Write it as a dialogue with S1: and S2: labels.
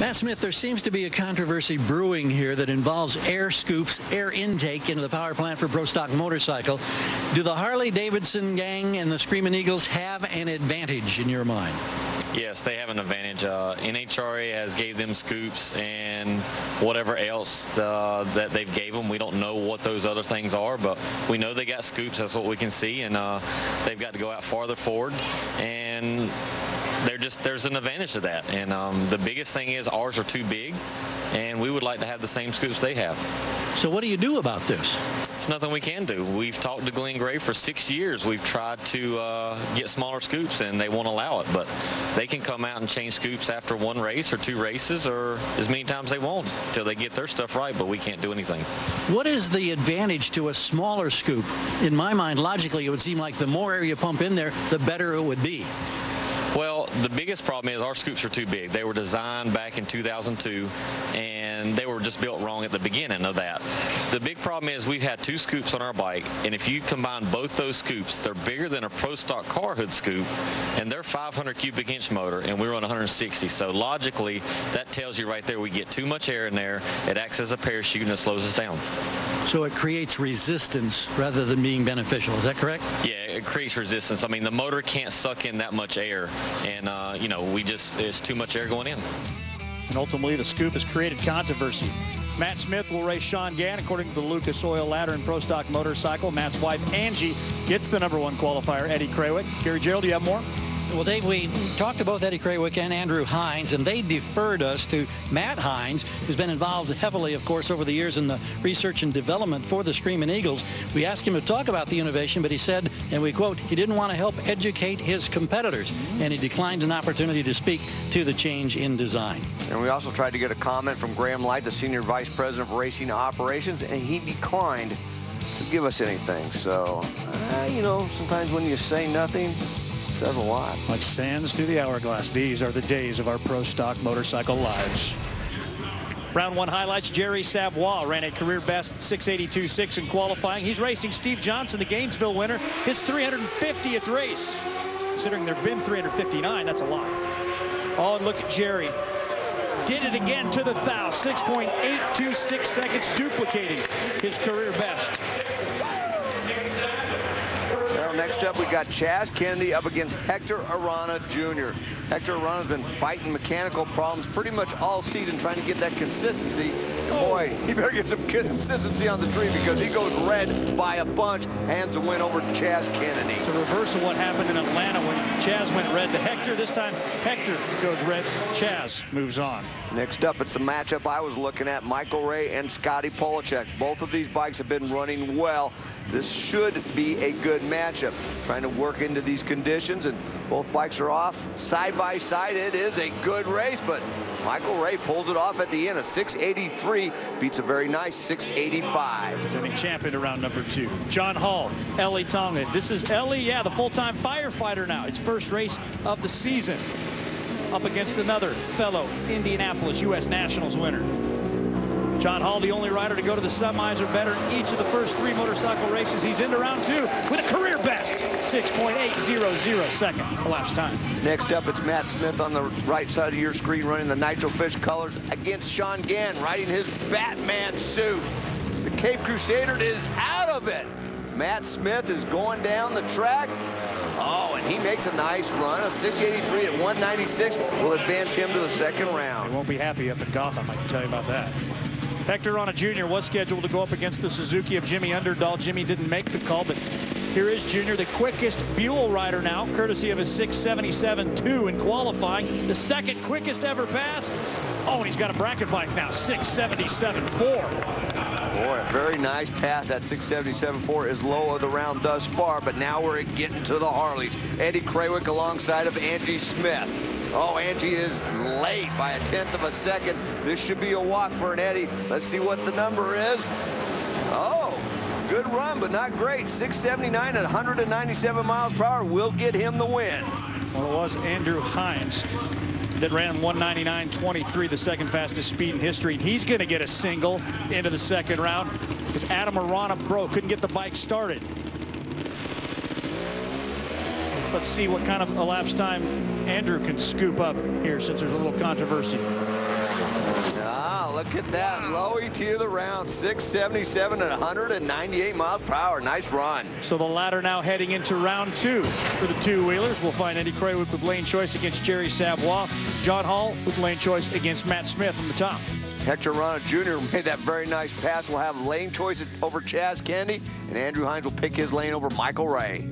S1: Matt Smith, there seems to be a controversy brewing here that involves air scoops, air intake into the power plant for pro stock motorcycle. Do the Harley-Davidson gang and the Screaming Eagles have an advantage in your mind?
S2: Yes, they have an advantage. NHRA has gave them scoops and whatever else that they've gave them. We don't know what those other things are, but we know they got scoops. That's what we can see, and they've got to go out farther forward, and there's an advantage to that. And the biggest thing is ours are too big, and we would like to have the same scoops they have.
S1: So what do you do about this?
S2: There's nothing we can do. We've talked to Glenn Gray for 6 years. We've tried to get smaller scoops, and they won't allow it. But they can come out and change scoops after one race or two races or as many times they want until they get their stuff right, but we can't do anything. What
S1: is the advantage to a smaller scoop? In my mind, logically, it would seem like the more air you pump in there, the better it would be.
S2: Well, the biggest problem is our scoops are too big. They were designed back in 2002, and they were just built wrong at the beginning of that. The big problem is we've had two scoops on our bike, and if you combine both those scoops, they're bigger than a pro stock car hood scoop, and they're 500 cubic inch motor, and we run 160. So logically, that tells you right there we get too much air in there. It acts as a parachute, and it slows us down.
S1: So it creates resistance rather than being beneficial. Is that correct?
S2: Yeah, it creates resistance. I mean, the motor can't suck in that much air, and you know, it's too much air going in.
S3: And ultimately, the scoop has created controversy. Matt Smith will race Sean Gann according to the Lucas Oil Ladder and Pro Stock Motorcycle. Matt's wife Angie gets the #1 qualifier, Eddie Krawick. Gary Gerald, do you have more?
S1: Well, Dave, we talked to both Eddie Krawick and Andrew Hines, and they deferred us to Matt Hines, who's been involved heavily, of course, over the years in the research and development for the Screaming Eagles. We asked him to talk about the innovation, but he said, and we quote, he didn't want to help educate his competitors, and he declined an opportunity to speak to the change in design.
S4: And we also tried to get a comment from Graham Light, the Senior Vice President of Racing Operations, and he declined to give us anything. So, you know, sometimes when you say nothing, says a lot.
S3: Like sands through the hourglass, these are the days of our pro stock motorcycle lives. Round 1 highlights. Jerry Savoie ran a career best 6:82.6 in qualifying. He's racing Steve Johnson, the Gainesville winner, his 350th race. Considering there have been 359, that's a lot. Oh, and look at Jerry. Did it again to the thou. 6.826 seconds, duplicating his career best.
S4: Next up, we got Chaz Kennedy up against Hector Arana Jr. Hector Arana's been fighting mechanical problems pretty much all season, trying to get that consistency. And boy, he better get some consistency on the tree because he goes red by a bunch, hands the win over Chaz Kennedy.
S3: It's a reverse of what happened in Atlanta when Chaz went red to Hector. This time, Hector goes red. Chaz moves on.
S4: Next up, it's the matchup I was looking at, Michael Ray and Scotty Polachek. Both of these bikes have been running well. This should be a good matchup. Trying to work into these conditions, and both bikes are off side by side. It is a good race, but Michael Ray pulls it off at the end. A 683 beats a very nice 685.
S3: Defending champion around #2. John Hall, Ellie Tonga. This is Ellie, yeah, the full-time firefighter now. His first race of the season. Up against another fellow Indianapolis U.S. Nationals winner. John Hall, the only rider to go to the semis or better in each of the first 3 motorcycle races. He's into round 2 with a career best, 6.800 second elapsed time.
S4: Next up, it's Matt Smith on the right side of your screen running the Nitro Fish colors against Sean Gann riding his Batman suit. The Cape Crusader is out of it. Matt Smith is going down the track. Oh, and he makes a nice run. A 683 at 196 will advance him to the second round.
S3: He won't be happy up in Gotham, I can tell you about that. Hector Arana Jr. was scheduled to go up against the Suzuki of Jimmy Underdahl. Jimmy didn't make the call, but here is Junior, the quickest Buell rider now, courtesy of his 677.2 in qualifying. The second quickest ever pass. Oh, and he's got a bracket bike now, 677.4.
S4: Boy, a very nice pass. That 677.4 is low of the round thus far, but now we're getting to the Harleys. Eddie Krawick alongside of Angie Smith. Oh, Angie is late by 1/10 of a second. This should be a walk for an Eddie. Let's see what the number is. Oh, good run, but not great. 679 at 197 miles per hour will get him the win.
S3: Well, it was Andrew Hines that ran 199.23, the second fastest speed in history. And he's going to get a single into the second round because Adam Arana couldn't get the bike started. Let's see what kind of elapsed time Andrew can scoop up here since there's a little controversy.
S4: Ah, look at that. Low ET of the round. 677 at 198 miles per hour. Nice run.
S3: So the ladder now heading into round 2 for the two-wheelers. We'll find Eddie Craywick with lane choice against Jerry Savoie. John Hall with lane choice against Matt Smith on the top.
S4: Hector Rana Jr. made that very nice pass. We'll have lane choice over Chaz Kennedy, and Andrew Hines will pick his lane over Michael Ray.